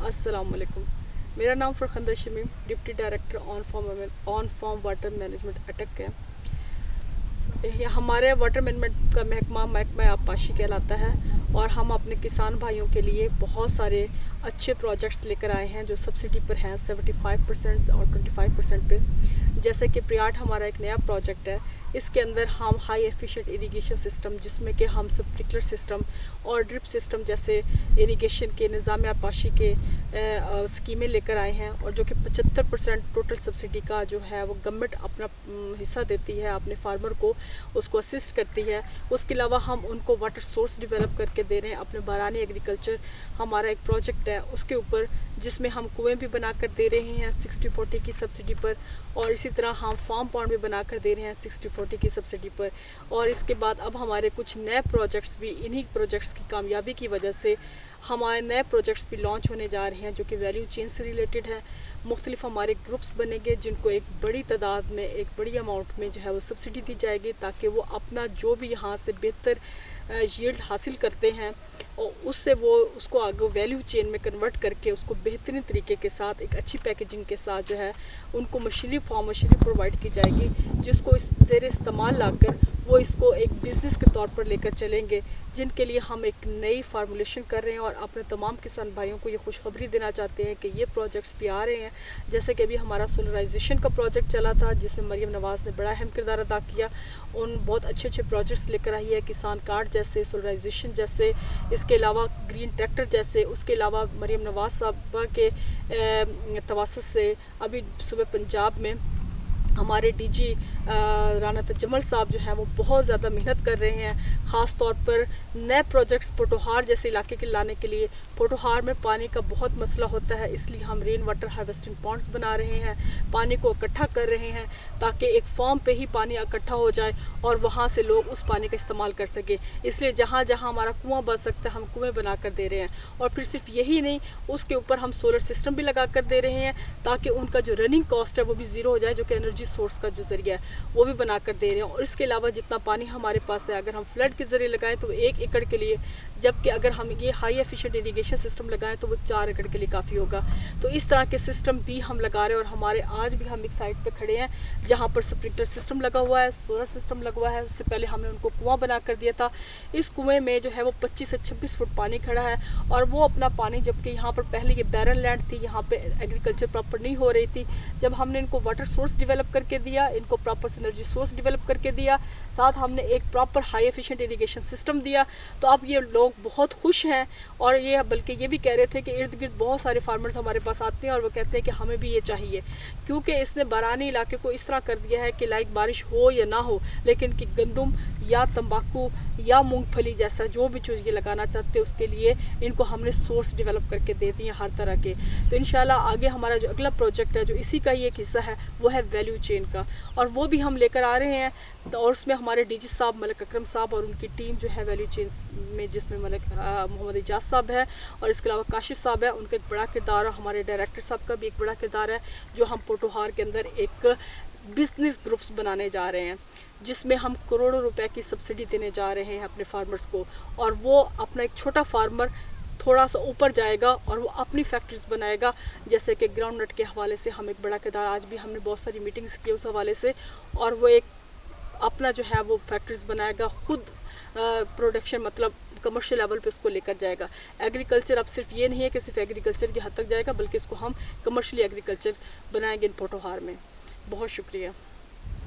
अस्सलाम वालेकुम। मेरा नाम Farkhanda Shamim, deputy director on form water management अटक है। हमारे वाटर मैनेजमेंट का महकमा आबपाशी कहलाता है और हम अपने किसान भाइयों के लिए बहुत सारे अच्छे प्रोजेक्ट्स लेकर आए हैं जो सब्सिडी पर हैं 75% और 25% पे। जैसे कि प्रियाट हमारा एक नया प्रोजेक्ट है, इसके अंदर हम हाई एफिशिएंट इरिगेशन सिस्टम जिसमें कि हम स्प्रिंकलर सिस्टम और ड्रिप सिस्टम जैसे इरिगेशन के निज़ाम आबपाशी के स्कीमें लेकर आए हैं और जो कि 75% टोटल सब्सिडी का जो है वो गवर्नमेंट अपना हिस्सा देती है, अपने फार्मर को उसको असिस्ट करती है। उसके अलावा हम उनको वाटर सोर्स डेवलप करके दे रहे हैं। अपने बारानी एग्रीकल्चर हमारा एक प्रोजेक्ट है उसके ऊपर, जिसमें हम कुएं भी बनाकर दे रहे हैं 60-40 की सब्सिडी पर, और इसी तरह हम फार्म पॉन्ड भी बनाकर दे रहे हैं 60-40 की सब्सिडी पर। और इसके बाद अब हमारे कुछ नए प्रोजेक्ट्स भी इन्हीं प्रोजेक्ट्स की कामयाबी की वजह से हमारे नए प्रोजेक्ट्स भी लॉन्च होने जा रहे हैं जो कि वैल्यू चेन से रिलेटेड है। मुख्तलिफ हमारे ग्रुप्स बनेंगे जिनको एक बड़ी तादाद में, एक बड़ी अमाउंट में जो है वो सब्सिडी दी जाएगी, ताकि वो अपना जो भी यहाँ से बेहतर यील्ड हासिल करते हैं और उससे वो उसको आगे वैल्यू चेन में कन्वर्ट करके उसको बेहतरीन तरीके के साथ एक अच्छी पैकेजिंग के साथ जो है उनको मशीनरी प्रोवाइड की जाएगी, जिसको इस ज़ेर इस्तेमाल लाकर वो इसको एक बिज़नेस के तौर पर लेकर चलेंगे, जिनके लिए हम एक नई फार्मूलेशन कर रहे हैं और अपने तमाम किसान भाइयों को ये खुशखबरी देना चाहते हैं कि ये प्रोजेक्ट्स भी आ रहे हैं। जैसे कि अभी हमारा सोलराइजेशन का प्रोजेक्ट चला था जिसमें मरियम नवाज़ ने बड़ा अहम किरदार अदा किया। उन बहुत अच्छे प्रोजेक्ट्स लेकर आई है, किसान कार्ड जैसे, सोलराइजेशन जैसे, इसके अलावा ग्रीन ट्रैक्टर जैसे। उसके अलावा मरियम नवाज़ साहबा के तवस्सुत से अभी सुबह पंजाब में हमारे डीजी राना तजमल साहब जो हैं वो बहुत ज़्यादा मेहनत कर रहे हैं, ख़ास तौर पर नए प्रोजेक्ट्स पोटोहार जैसे इलाके के लाने के लिए। पोटोहार में पानी का बहुत मसला होता है, इसलिए हम रेन वाटर हार्वेस्टिंग पॉन्ड्स बना रहे हैं, पानी को इकट्ठा कर रहे हैं ताकि एक फॉर्म पे ही पानी इकट्ठा हो जाए और वहाँ से लोग उस पानी का इस्तेमाल कर सके। इसलिए जहाँ जहाँ हमारा कुआँ बन सकता है हम कुएँ बना कर दे रहे हैं। और फिर सिर्फ यही नहीं, उसके ऊपर हम सोलर सिस्टम भी लगा कर दे रहे हैं ताकि उनका जो रनिंग कॉस्ट है वो भी ज़ीरो हो जाए, जो कि एनर्जी सोर्स का जो ज़रिया है वो भी बना कर दे रहे हैं। और इसके अलावा जितना पानी हमारे पास है, अगर हम फ्लड के ज़रिए लगाएं तो 1 एकड़ के लिए, जबकि अगर हम ये हाई एफिशिएंट इरिगेशन सिस्टम लगाएं तो वो 4 एकड़ के लिए काफ़ी होगा। तो इस तरह के सिस्टम भी हम लगा रहे हैं। और हमारे आज भी हम एक साइट पे खड़े हैं जहाँ पर स्प्रिंकलर सिस्टम लगा हुआ है, सोलर सिस्टम लगा हुआ है। उससे पहले हमने उनको कुआं बना कर दिया था। इस कुएं में जो है वो 25 से 26 फुट पानी खड़ा है और वो अपना पानी, जबकि यहाँ पर पहले ये बैरन लैंड थी, यहाँ पे एग्रीकल्चर प्रॉपर नहीं हो रही थी। जब हमने इनको वाटर सोर्स डेवलप करके दिया, इनको प्रॉपर एनर्जी सोर्स डेवलप करके दिया, साथ हमने एक proper high efficient irrigation system दिया, तो अब ये लोग बहुत खुश हैं। और ये बल्कि ये भी कह रहे थे कि इर्द गिर्द बहुत सारे फार्मर्स हमारे पास आते हैं और वो कहते हैं कि हमें भी ये चाहिए, क्योंकि इसने बारानी इलाके को इस तरह कर दिया है कि लाइक बारिश हो या ना हो, लेकिन कि गंदम या तंबाकू या मूंगफली जैसा जो भी चीज़ ये लगाना चाहते हैं उसके लिए इनको हमने सोर्स डेवलप करके दे दिए हर तरह के। तो इंशाल्लाह आगे हमारा जो अगला प्रोजेक्ट है जो इसी का ही एक हिस्सा है वो है वैल्यू चेन का, और वो भी हम लेकर आ रहे हैं। और उसमें हमारे डीजी साहब मलिक अकरम साहब और उनकी टीम जो है वैल्यू चेन में, जिसमें मोहम्मद इजाज साहब है और इसके अलावा काशिफ साहब है, उनका एक बड़ा किरदार है। हमारे डायरेक्टर साहब का भी एक बड़ा किरदार है, जो हम पोटोहार के अंदर एक बिजनेस ग्रुप्स बनाने जा रहे हैं जिसमें हम करोड़ों रुपए की सब्सिडी देने जा रहे हैं अपने फार्मर्स को। और वो अपना एक छोटा फार्मर थोड़ा सा ऊपर जाएगा और वो अपनी फैक्ट्रीज बनाएगा। जैसे कि ग्राउंड नट के हवाले से हम एक बड़ा किरदार, आज भी हमने बहुत सारी मीटिंग्स की उस हवाले से, और वो एक अपना जो है वो फैक्ट्रीज बनाएगा, खुद प्रोडक्शन मतलब कमर्शियल लेवल पे उसको लेकर जाएगा। एग्रीकल्चर अब सिर्फ ये नहीं है कि सिर्फ एग्रीकल्चर की हद तक जाएगा, बल्कि इसको हम कमर्शियली एग्रीकल्चर बनाएंगे इन पोटोहार में। बहुत शुक्रिया।